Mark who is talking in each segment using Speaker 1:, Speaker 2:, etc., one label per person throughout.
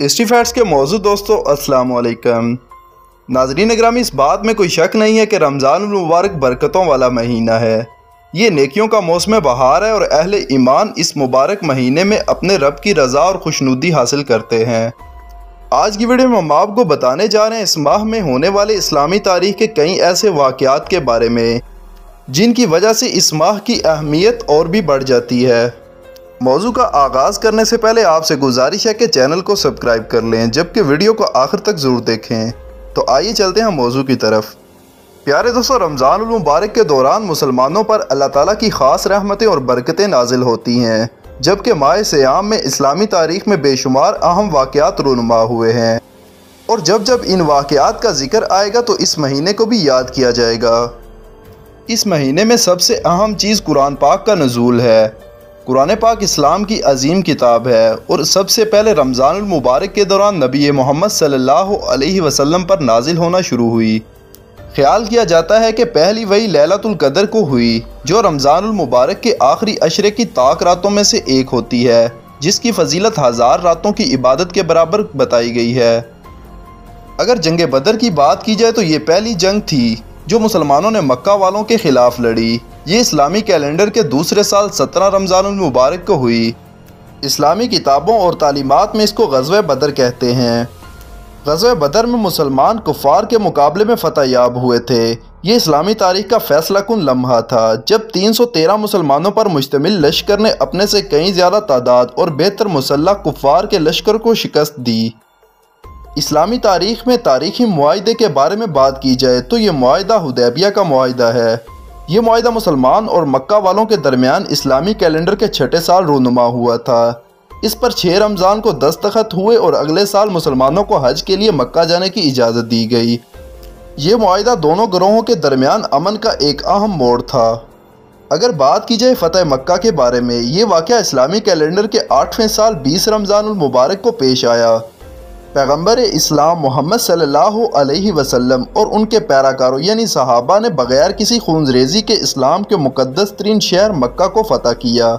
Speaker 1: History facts के मौजू दोस्तों अस्सलाम वालेकुम। नाज़रीन ग्रामी, इस बात में कोई शक नहीं है कि रमज़ान मुबारक बरकतों वाला महीना है। ये नेकियों का मौसम बहार है और अहले ईमान इस मुबारक महीने में अपने रब की रज़ा और खुशनुदी हासिल करते हैं। आज की वीडियो में हम आपको बताने जा रहे हैं इस माह में होने वाले इस्लामी तारीख़ के कई ऐसे वाक़यात के बारे में जिनकी वजह से इस माह की अहमियत और भी बढ़ जाती है। मौजू का आगाज़ करने से पहले आपसे गुजारिश है कि चैनल को सब्सक्राइब कर लें, जबकि वीडियो को आखिर तक ज़रूर देखें। तो आइए चलते हैं मौजू की तरफ। प्यारे दोस्तों, रमज़ान मुबारक के दौरान मुसलमानों पर अल्लाह ताला की ख़ास रहमतें और बरकतें नाजिल होती हैं, जबकि माह सियाम में इस्लामी तारीख़ में बेशुमार अहम वाक़यात रूनुमा हुए हैं और जब जब इन वाक़यात का जिक्र आएगा तो इस महीने को भी याद किया जाएगा। इस महीने में सबसे अहम चीज़ कुरान पाक का नज़ूल है। कुरान पाक इस्लाम की अजीम किताब है और सबसे पहले रमज़ान मुबारक के दौरान नबी मोहम्मद सल्लल्लाहु अलैहि वसल्लम पर नाजिल होना शुरू हुई। ख्याल किया जाता है कि पहली वही लैलतुल कदर को हुई, जो रमज़ान मुबारक के आखिरी अशरे की ताक रातों में से एक होती है, जिसकी फजीलत 1000 रातों की इबादत के बराबर बताई गई है। अगर जंग बदर की बात की जाए तो ये पहली जंग थी जो मुसलमानों ने मक्का वालों के ख़िलाफ़ लड़ी। ये इस्लामी कैलेंडर के दूसरे साल 17 रमज़ान मुबारक को हुई। इस्लामी किताबों और तालीमात में इसको ग़ज़वे बदर कहते हैं। ग़ज़वे बदर में मुसलमान कुफ़ार के मुकाबले में फ़तह याब हुए थे। ये इस्लामी तारीख़ का फ़ैसला कुन लम्हा था जब 313 मुसलमानों पर मुश्तमिल लश्कर ने अपने से कहीं ज़्यादा तादाद और बेहतर मुसल्लह कुफ़ार के लश्कर को शिकस्त दी। इस्लामी तारीख़ में तारीख़ी मुआहिदे के बारे में बात की जाए तो ये मुआहिदा हुदैबिया का मुआहिदा है। ये मुआहिदा मुसलमान और मक्का वालों के दरमियान इस्लामी कैलेंडर के छठे साल रूनुमा हुआ था। इस पर 6 रमज़ान को दस्तखत हुए और अगले साल मुसलमानों को हज के लिए मक्का जाने की इजाज़त दी गई। ये मुआहिदा दोनों ग्रोहों के दरमियान अमन का एक अहम मोड़ था। अगर बात की जाए फ़तह मक्का के बारे में, ये वाक़या इस्लामी कैलेंडर के 8वें साल 20 रमज़ान मुबारक को पेश आया। पैगम्बर इस्लाम मोहम्मद सल्लल्लाहु अलैहि वसल्लम और उनके पैराकारों यानी सहाबा ने बग़ैर किसी खूनरेज़ी के इस्लाम के मुक़द्दस तरीन शहर मक्का को फ़तह किया।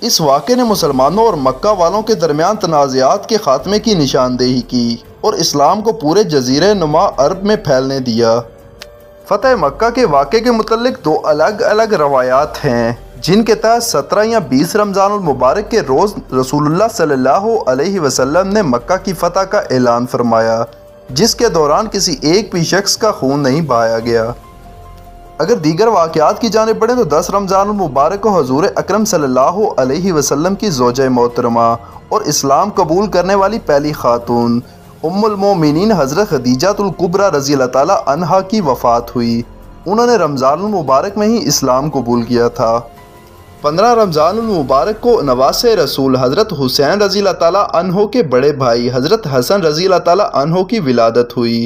Speaker 1: इस वाक़े ने मुसलमानों और मक्का वालों के दरमियान तनाज़ात के ख़ात्मे की निशानदेही की और इस्लाम को पूरे जज़ीरे नुमा अरब में फैलने दिया। फ़तह मक्का के वाक़े के मुतल्लिक़ 2 अलग अलग रवायात हैं, जिनके तहत 17 या 20 रमज़ान मुबारक के रोज़ रसूलुल्लाह सल्लल्लाहु अलैहि वसल्लम ने मक्का की फ़तह का ऐलान फरमाया, जिसके दौरान किसी एक भी शख्स का खून नहीं बहाया गया। अगर दीगर वाक़यात की जानिब बढ़ें तो 10 रमज़ान मुबारक को हज़ूर अकरम सल्लल्लाहु अलैहि वसल्लम की ज़ौजा मोहतरमा और इस्लाम कबूल करने वाली पहली खातून उम्मुल मोमिनीन हज़रत खदीजातुल कुबरा रज़ी अल्लाह ताला अन्हा की वफ़ात हुई। उन्होंने रमज़ान मुबारक में ही इस्लाम कबूल किया था। 15 रमज़ान मुबारक को नवासे रसूल हज़रत हुसैन रज़ी अल्लाह ताला अन्हो के बड़े भाई हज़रत हसन रज़ी अल्लाह ताला अन्हो की विलादत हुई।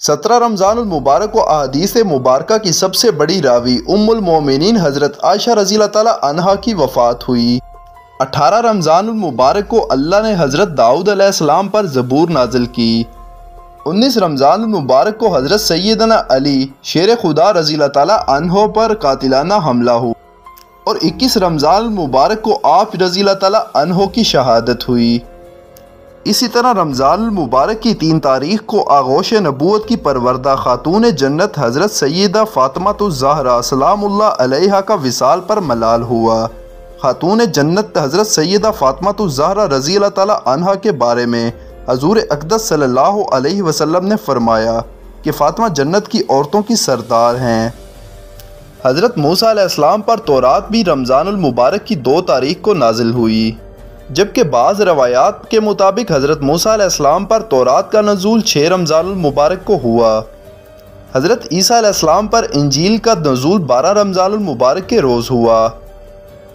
Speaker 1: 17 रमज़ान मुबारक को अहादीस मुबारका की सबसे बड़ी रावी उम्मुल मोमिनीन हज़रत आयशा रज़ी अल्लाह ताला अन्हा की वफ़ात हुई। 18 रमज़ान मुबारक को अल्लाह ने हज़रत दाऊद अलैहिस्सलाम पर ज़बूर नाजिल की। 19 रमज़ान मुबारक को हज़रत सैयदना अली शेर खुदा रज़ी अल्लाह ताला अन्हो पर कातिलाना हमला हुआ और 21 रमज़ान मुबारक को आप रज़ी अल्लाह ताला अन्हो की शहादत हुई। इसी तरह रमज़ान मुबारक की 3 तारीख़ को आगोश नबूवत की परवरदा खातून जन्नत हज़रत सैयदा फ़ातिमा सलामुल्लाह अलैहा का विसाल पर मलाल हुआ। खातून जन्नत हज़रत सैयदा फ़ातिमा रज़ी अल्लाह ताला अन्हा के बारे में हज़ूर अक़दस सल्लल्लाहु अलैहि वसल्लम ने फरमाया कि फ़ातिमा जन्नत की औरतों की सरदार हैं। हज़रत मूसा अलैहिस्सलाम पर तौरात भी रमज़ान मुबारक की 2 तारीख़ को नाजिल हुई, जबकि बाज़ रवायात के मुताबिक हज़रत मूसा अलैहिस्सलाम पर तौरात का नज़ूल 6 रमज़ान मुबारक को हुआ। हज़रत ईसा अलैहिस्सलाम पर इंजील का नज़ूल 12 रमज़ान मुबारक के रोज़ हुआ।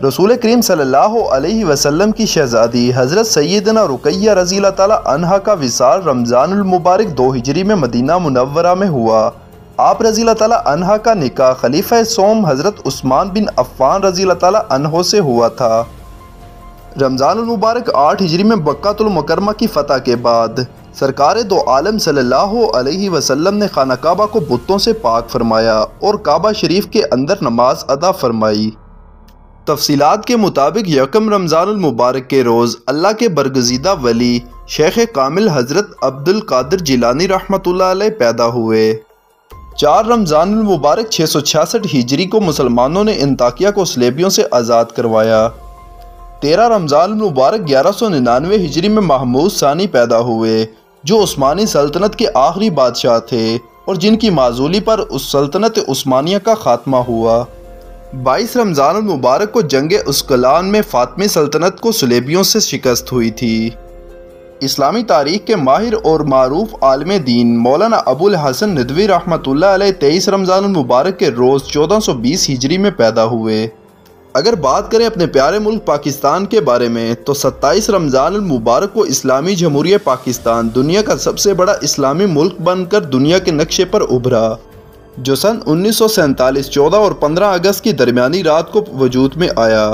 Speaker 1: रसूल करीम सल्लल्लाहु अलैहि वसल्लम की शहज़ादी हज़रत सैयदना रुक़ैया रज़ी अल्लाह ताला अन्हा का विसाल रमज़ान मुबारक 2 हिजरी में मदीना मुनव्वरा में हुआ। आप रज़ी अल्लाह ताला अन्हा का निकाह खलीफा सोम हज़रत उस्मान बिन अफ़्फ़ान रज़ी अल्लाह ताला अन्हो से हुआ था। रमज़ान मुबारक 8 हिजरी में मक्कातुल मुकर्रमा की फ़तह के बाद सरकार दो आलम सल्लल्लाहु अलैहि वसल्लम ने खाना काबा को बुतों से पाक फरमाया और काबा शरीफ के अंदर नमाज अदा फरमाई। تفصیلات کے مطابق یکم رمضان المبارک کے روز اللہ کے برگزیدہ ولی شیخ کامل حضرت عبد القادر جیلانی رحمۃ اللہ علیہ پیدا ہوئے۔ 4 رمضان المبارک 666 ہجری کو مسلمانوں نے انطاکیہ کو صلیبیوں سے آزاد کروایا۔ 13 رمضان المبارک 1199 ہجری میں محمود ثانی پیدا ہوئے جو عثمانی سلطنت کے آخری بادشاہ تھے اور جن کی معزولی پر اس سلطنت عثمانیہ کا خاتمہ ہوا۔ 22 رمضان المبارک کو جنگ اسکلان میں فاطمی سلطنت کو صلیبیوں سے شکست ہوئی تھی۔ اسلامی تاریخ کے ماہر اور معروف عالم دین مولانا ابو الحسن ندوی رحمۃ اللہ علیہ 23 رمضان المبارک کے روز 1420 ہجری میں پیدا ہوئے۔ اگر بات کریں اپنے پیارے ملک پاکستان کے بارے میں تو 27 رمضان المبارک کو اسلامی جمہوریہ پاکستان دنیا کا سب سے بڑا اسلامی ملک بن کر دنیا کے نقشے پر ابھرا، جو سن 1947 14 اور 15 اگست کی درمیانی رات کو وجود میں آیا۔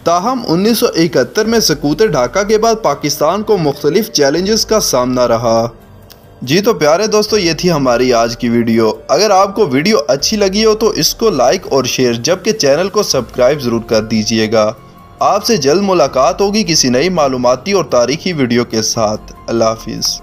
Speaker 1: تاہم 1971 میں سقوط ڈھاکہ کے بعد پاکستان کو مختلف چیلنجز کا سامنا رہا۔ جی تو پیارے دوستو، یہ تھی ہماری آج کی ویڈیو۔ اگر آپ کو ویڈیو اچھی لگی ہو تو اس کو لائک اور شیئر، جبکہ چینل کو سبسکرائب ضرور کر دیجئے گا۔ آپ سے جلد ملاقات ہوگی کسی نئی معلوماتی اور تاریخی ویڈیو کے ساتھ۔ اللہ حافظ۔